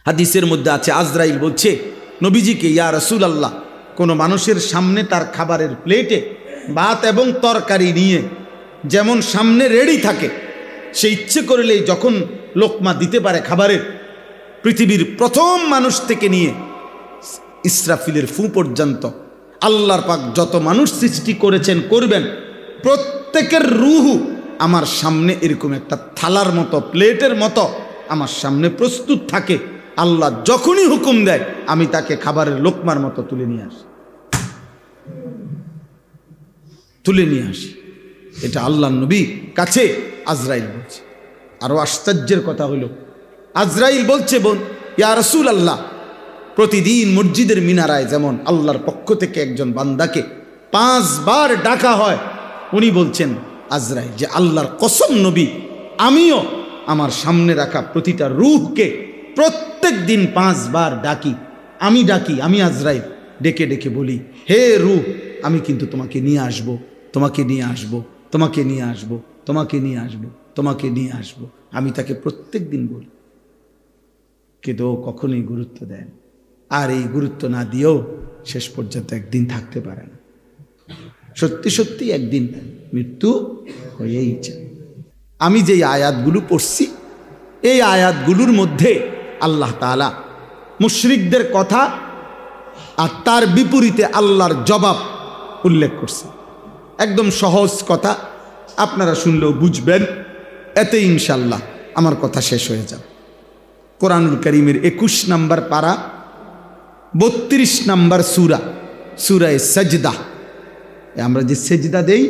হাদিসের মধ্যে আছে, আজরাইল বলছে নবীজিকে, ইয়া রাসূলুল্লাহ, কোনো মানুষের সামনে তার খাবারের প্লেটে ভাত এবং তরকারি নিয়ে যেমন সামনে রেডি থাকে, সে ইচ্ছে করলেই যখন লোকমা দিতে পারে খাবারের, পৃথিবীর প্রথম মানুষ থেকে নিয়ে ইসরাফিলের ফু পর্যন্ত আল্লাহর পাক যত মানুষ সৃষ্টি করেছেন, করবেন, প্রত্যেকের রূহ আমার সামনে এরকম একটা থালার মতো, প্লেটের মতো আমার সামনে প্রস্তুত থাকে। আল্লাহ যখনই হুকুম দেয় আমি তাকে খাবারের লোকমার মতো তুলে নিয়ে আসি। এটা আল্লাহ নবী কাছে আজরাইল বলছে। আরো আশ্চর্যের কথা হলো, আজরাইল বলছে, ইয়া রাসূলুল্লাহ, প্রতিদিন মসজিদের মিনারায় যেমন আল্লাহর পক্ষ থেকে একজন বান্দাকে 5 বার ডাকা হয়, উনি বলছেন আজরাইল যে আল্লাহর কসম নবী, আমিও আমার সামনে রাখা প্রতিটা রূহকে প্রত্যেক দিন 5 বার ডাকি। আমি আজরাইল ডেকে ডেকে বলি, হে রূহ, আমি কিন্তু তোমাকে নিয়ে আসব, তোমাকে নিয়ে আসব, তোমাকে নিয়ে আসব, তোমাকে নিয়ে আসব, তোমাকে নিয়ে আসব। আমি তাকে প্রত্যেক দিন বলি, কিন্তু ও কখনোই গুরুত্ব দেয় না। আর এই গুরুত্ব না দিয়েও শেষ পর্যন্ত একদিন থাকতে পারে না। সত্যি সত্যি একদিন মৃত্যু হয়েই যায়। আমি যেই আয়াতগুলো পড়ছি, এই আয়াতগুলোর মধ্যে আল্লাহ তাআলা মুশরিকদের কথা আর তার বিপরীতে আল্লাহর জবাব উল্লেখ করছে। একদম সহজ কথা, আপনারা শুনলেও বুঝবেন, এতে ইনশাল্লাহ আমার কথা শেষ হয়ে যাবে। কোরআনুল কারীমের 21 নম্বর পারা, 32 নম্বর সূরা সাজদা। আমরা যে সেজদা দেই,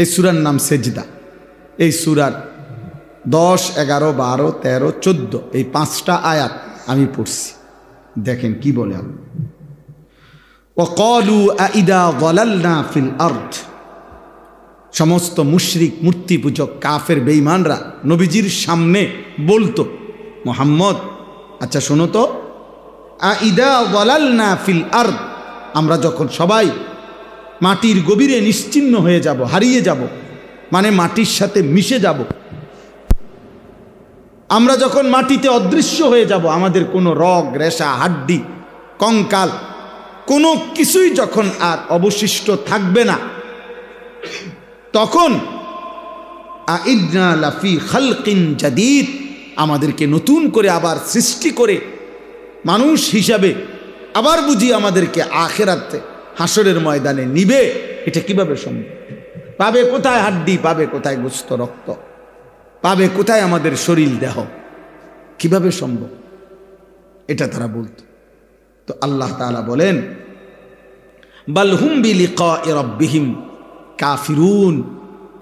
এই সূরার নাম সেজদা। এই সূরার 10, 11, 12, 13, 14 এই 5টা আয়াত আমি পড়ছি। দেখেন কি বলে আল্লাহ, ওয়াকালু আইদা যালালনা ফিল আরদ। সমস্ত মুশরিক, মূর্তি পূজক, কাফের, বেঈমানরা নবীজির সামনে বলতো, মুহাম্মদ, আচ্ছা শোনো তো, আইদা যালালনা ফিল আরদ, আমরা যখন সবাই মাটির গভীরে নিশ্চিহ্ন হয়ে যাব, হারিয়ে যাব, মানে মাটির সাথে মিশে যাব, আমরা যখন মাটিতে অদৃশ্য হয়ে যাব, আমাদের কোনো রগ, রেশা, হাড্ডি, কঙ্কাল কোনো কিছুই যখন আর অবশিষ্ট থাকবে না, তখন আইদনা লাফি খালকিন জাদীদ, আমাদেরকে নতুন করে আবার সৃষ্টি করে মানুষ হিসাবে আবার বুঝি আমাদেরকে আখিরাতে হাসরের ময়দানে নিবে। এটা কিভাবে সম্ভব? পাবে কোথায় হাড্ডি, পাবে কোথায় গোশত, রক্ত, পাবে কোথায় আমাদের শরীর, দেহ? কিভাবে সম্ভব? এটা তারা বলতো। তো আল্লাহ তাআলা বলেন, বাল হুম বিলিকাই রাব্বিহিম কাফিরুন।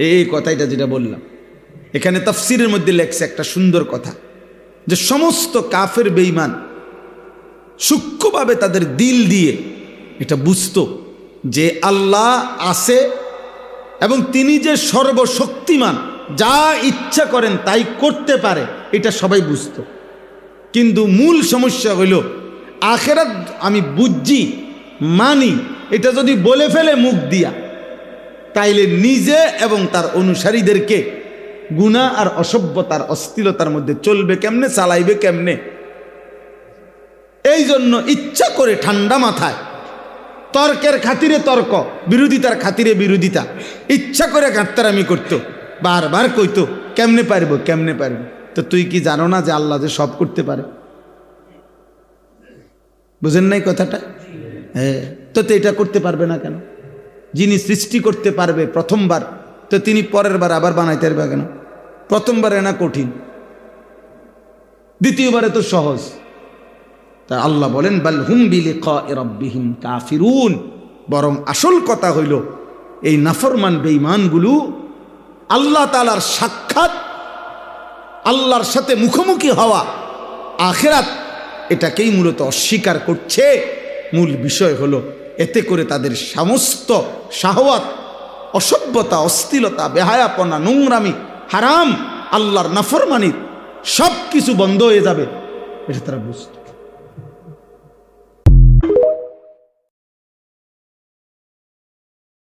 এই কথাটা যেটা বললাম, এখানে তাফসীরের মধ্যে লেখছে একটা সুন্দর কথা, যে সমস্ত কাফের বেঈমান সূক্ষ্মভাবে তাদের দিল দিয়ে এটা বুঝতো যে আল্লাহ আছে এবং তিনি যে সর্বশক্তিমান, যা ইচ্ছা করেন তাই করতে পারে, এটা সবাই বুঝতো। কিন্তু মূল সমস্যা হইল, আখিরাত আমি বুঝছি, মানি, এটা যদি বলে ফেলে মুখ দিয়া, তাইলে নিজে এবং তার অনুসারীদেরকে গুনাহ আর অসভ্যতার, অশ্লীলতার মধ্যে চলবে কেমনে, চালাইবে কেমনে? এই জন্য ইচ্ছা করে ঠান্ডা মাথায় তর্কের খাতিরে তর্ক, বিরোধিতার খাতিরে বিরোধিতা, ইচ্ছা করে গাঁটতারামি করতো, বারবার কইতো কেমনে পারবো, কেমনে পারবো। তো তুই কি জানো না যে আল্লাহ যে সব করতে পারে? বুঝেন নাই কথাটা? হ্যাঁ, তো এটা করতে পারবে না কেন? যিনি সৃষ্টি করতে পারবে প্রথমবার, তো তিনি পরের বার আবার বানাইতে পারবে কেন? প্রথমবারে না কঠিন, দ্বিতীয়বারে তো সহজ। তা আল্লাহ বলেন, বাল হুম বিলিকাই রাব্বিহিম কাফিরুন। বরং আসল কথা হইল, এই নাফরমান বেঈমানগুলো আল্লাহ তাআলার সাক্ষাৎ, আল্লাহর সাথে মুখোমুখি হওয়া, আখিরাত, এটাকেই মূলত অস্বীকার করছে। মূল বিষয় হলো, এতে করে তাদের সমস্ত শাহওয়াত, অসভ্যতা, অশ্লীলতা, বেহায়াপনা, নোংরামি, হারাম, আল্লাহর নাফরমানি সব কিছু বন্ধ হয়ে যাবে, এটা তারা বুঝতো।